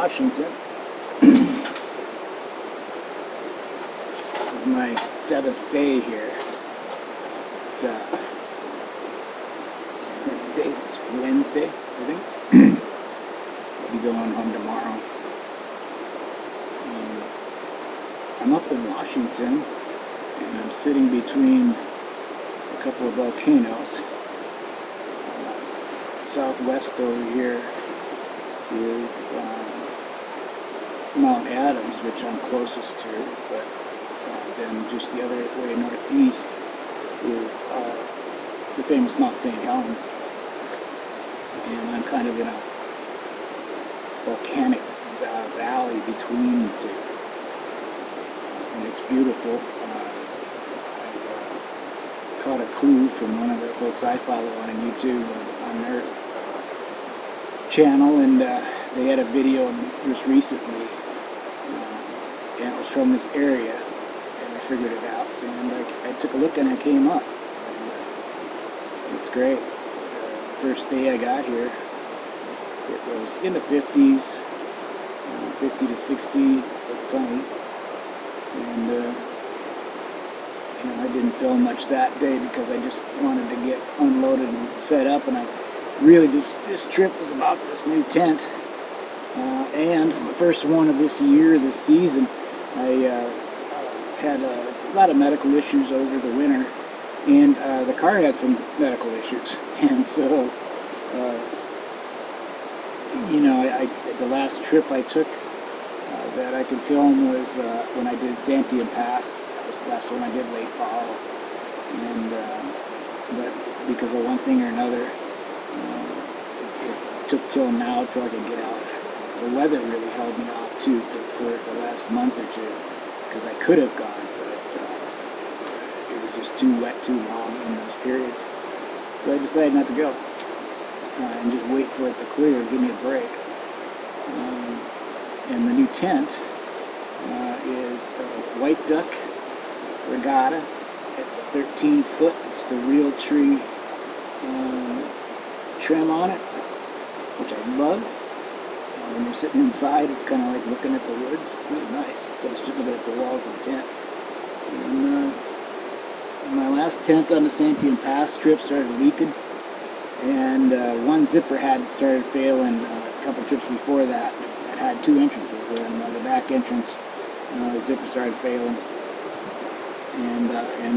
Washington. This is my 7th day here. It's today's Wednesday, I think. I'll be going home tomorrow. I'm up in Washington, and I'm sitting between a couple of volcanoes. Southwest over here is Mount Adams, which I'm closest to, but then just the other way northeast is the famous Mount St. Helens, and I'm kind of in a volcanic valley between the two, and it's beautiful. I caught a clue from one of the folks I follow on YouTube on their channel, and they had a video just recently, and it was from this area, and I figured it out, and I took a look and I came up, and it's great. The first day I got here, it was in the 50s, 50 to 60, but sunny, and I didn't film much that day because I just wanted to get unloaded and set up, and really this trip was about this new tent, and the first one of this year, this season. I had a lot of medical issues over the winter, and the car had some medical issues, and so the last trip I took that I could film was when I did Santiam Pass. That was the last one I did late fall, and but because of one thing or another, it took till now till I could get out. The weather really held me off too for the last month or two, because I could have gone, but it was just too wet, too long in those periods. So I decided not to go and just wait for it to clear, give me a break. And the new tent is a White Duck Regatta. It's a 13-foot. It's the real tree trim on it, which I love. When you're sitting inside, it's kind of like looking at the woods. It was nice instead of just looking at the walls of the tent. And my last tent on the Santiam Pass trip started leaking, and one zipper had started failing a couple trips before that. It had 2 entrances, and the back entrance, the zipper started failing, and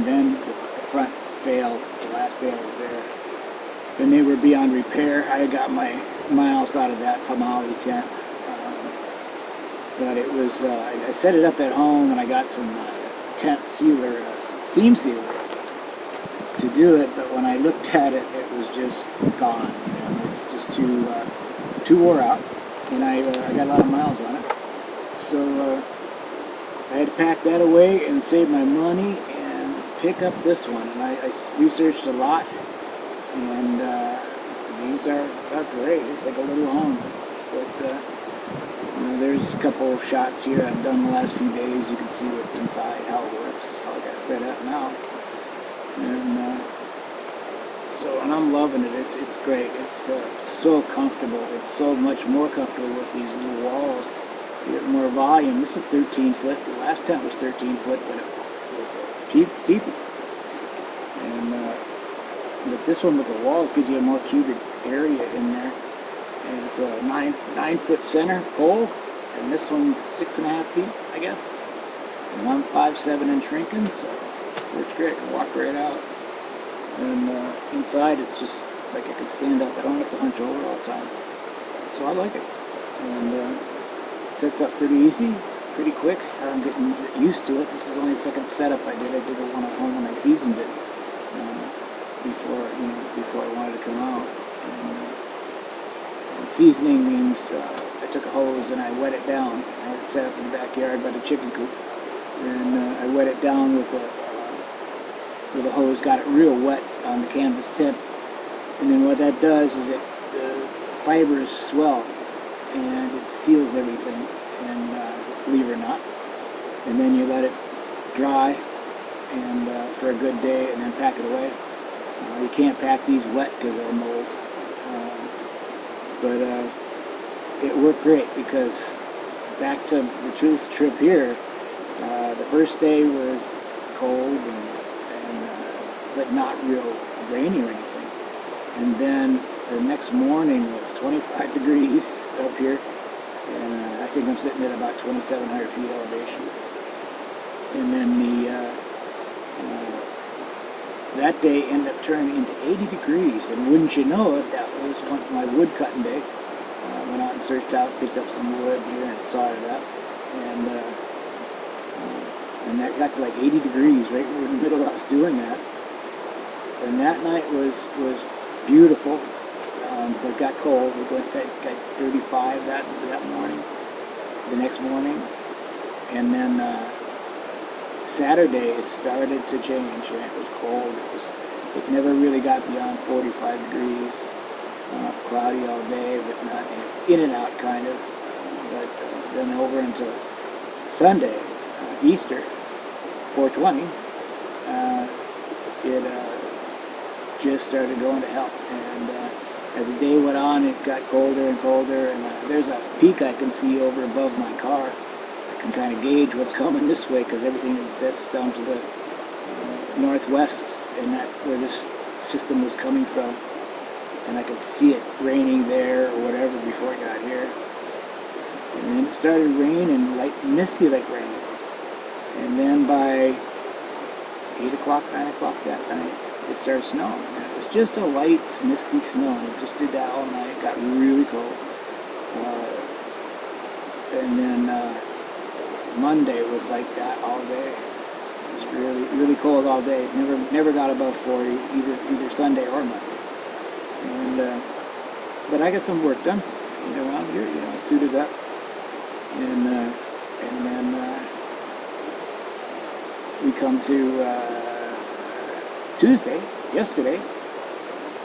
then the front failed the last day I was there. And they were beyond repair. I had got my miles out of that Pomali tent, but it was, I set it up at home, and I got some tent sealer, seam sealer to do it, but when I looked at it, it was just gone. It's just too wore out, and I got a lot of miles on it, so I had to pack that away and save my money and pick up this one. And I researched a lot, and these are great. It's like a little home, but there's a couple of shots here I've done the last few days. You can see what's inside, how it works, how I got it set up now, and and I'm loving it. It's great. It's so comfortable. It's so much more comfortable with these little walls. You get more volume. This is 13 foot. The last tent was 13 foot, but it was deeper. And but this one with the walls gives you a more cubic area in there. And it's a 9-foot center pole, and this one's 6.5 feet, I guess. And I'm 5'7" and shrinking, so it works great. I can walk right out. And inside, it's just like I can stand up. I don't have to hunch over all the time. So I like it. And it sets up pretty easy, pretty quick. I'm getting used to it. This is only the second setup I did. I did the one at home when I seasoned it before I wanted to come out. And seasoning means I took a hose and I wet it down. I had it set up in the backyard by the chicken coop, and I wet it down with a hose, got it real wet on the canvas tip, and then what that does is the fibers swell and it seals everything, and believe it or not, and then you let it dry and for a good day, and then pack it away. You can't pack these wet because they'll mold, but it worked great because back to this trip here, the first day was cold and but not real rainy or anything. And then the next morning was 25 degrees up here, and I think I'm sitting at about 2,700 feet elevation. And then that day ended up turning into 80 degrees, and wouldn't you know it, that was my wood cutting day. Went out and searched out, picked up some wood here and sawed it up, and that got to like 80 degrees right in the middle of us doing that. And that night was beautiful, but got cold. It got 35 that morning, the next morning, and then Saturday it started to change, and it was cold. It never really got beyond 45 degrees. Cloudy all day, but not in and out kind of. But then over into Sunday, Easter, 420, it just started going to hell. And as the day went on, it got colder and colder. And there's a peak I can see over above my car. I can kind of gauge what's coming this way because everything that's down to the northwest, and that where this system was coming from. And I could see it raining there or whatever before it got here. And then it started raining, like misty like rain. And then by 8 o'clock, 9 o'clock that night, it started snowing. And it was just a light, misty snow, and it just did that all night. It got really cold. And then Monday was like that all day. It was really, really cold all day. It never got above 40, either Sunday or Monday. And but I got some work done around here. I suited up, and then we come to Tuesday, yesterday,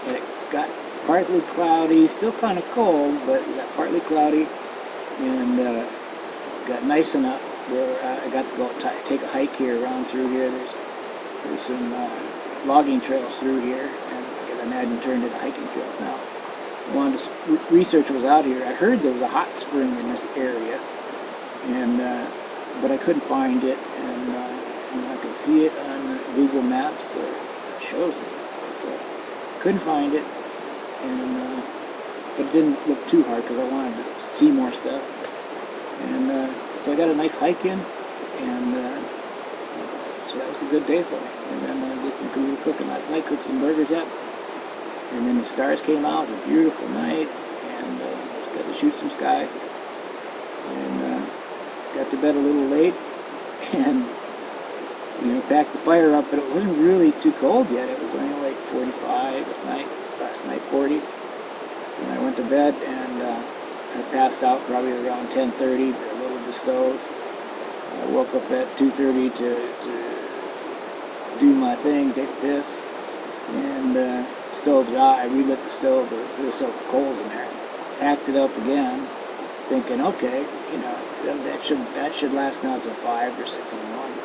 and it got partly cloudy, still kind of cold, but it got partly cloudy, and got nice enough where I got to go take a hike here around through here. There's some logging trails through here, and I imagine turned into hiking trails now. I wanted to research what was out here. I heard there was a hot spring in this area, and but I couldn't find it, and I could see it on Google Maps. It shows it, but couldn't find it, and but it didn't look too hard because I wanted to see more stuff, and so I got a nice hike in, and so that was a good day for me. And then I did some good cooking last night, cooked some burgers up. And then the stars came out, it was a beautiful night, and got to shoot some sky. And got to bed a little late, and packed the fire up, but it wasn't really too cold yet. It was only like 45 at night, last night 40. And I went to bed, and I passed out probably around 10:30, loaded the stove. I woke up at 2:30 to do my thing, take a piss, and stove's out. I relit the stove, but there was still coals in there. Packed it up again, thinking, okay, that should last now till 5 or 6 in the morning.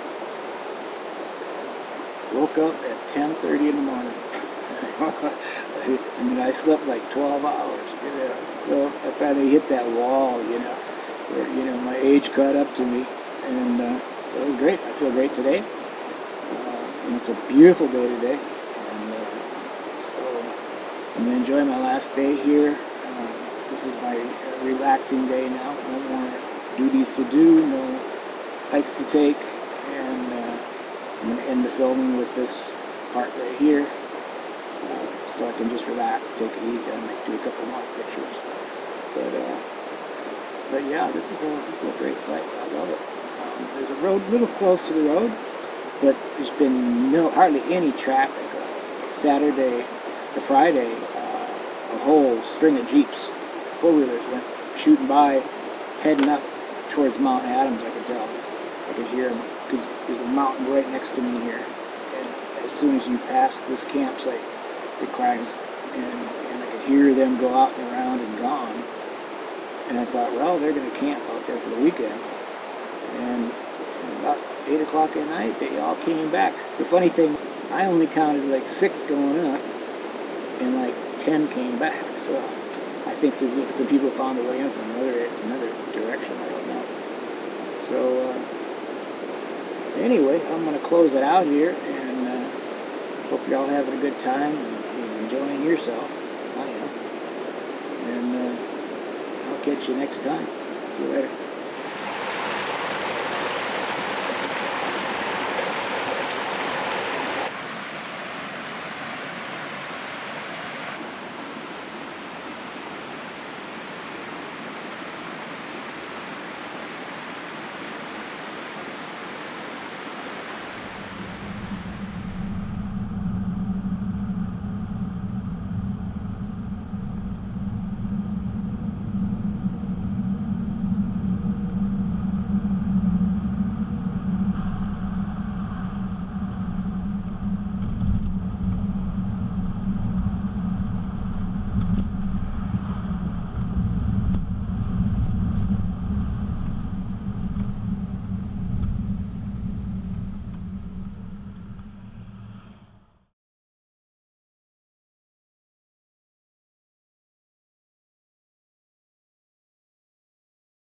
Woke up at 10:30 in the morning. I slept like 12 hours, So I finally hit that wall, where my age caught up to me, and so it was great. I feel great today. And it's a beautiful day today. I'm going to enjoy my last day here. This is my relaxing day now. No more duties to do, no hikes to take, and I'm going to end the filming with this part right here, so I can just relax, take it easy. I might do a couple more pictures. But yeah, this is a great site. I love it. There's a road a little close to the road, but there's been hardly any traffic. Saturday to Friday, a whole string of Jeeps, four-wheelers went shooting by, heading up towards Mount Adams. I could tell. I could hear them because there's a mountain right next to me here. And as soon as you pass this campsite, it climbs, and I could hear them go out and around and gone. And I thought, well, they're going to camp out there for the weekend. And about 8 o'clock at night, they all came back. The funny thing, I only counted like 6 going up, and like 10 came back. So I think some people found a way in from another direction. I don't know. So anyway, I'm going to close it out here, and hope you're all having a good time and enjoying yourself. I am. And I'll catch you next time. See you later.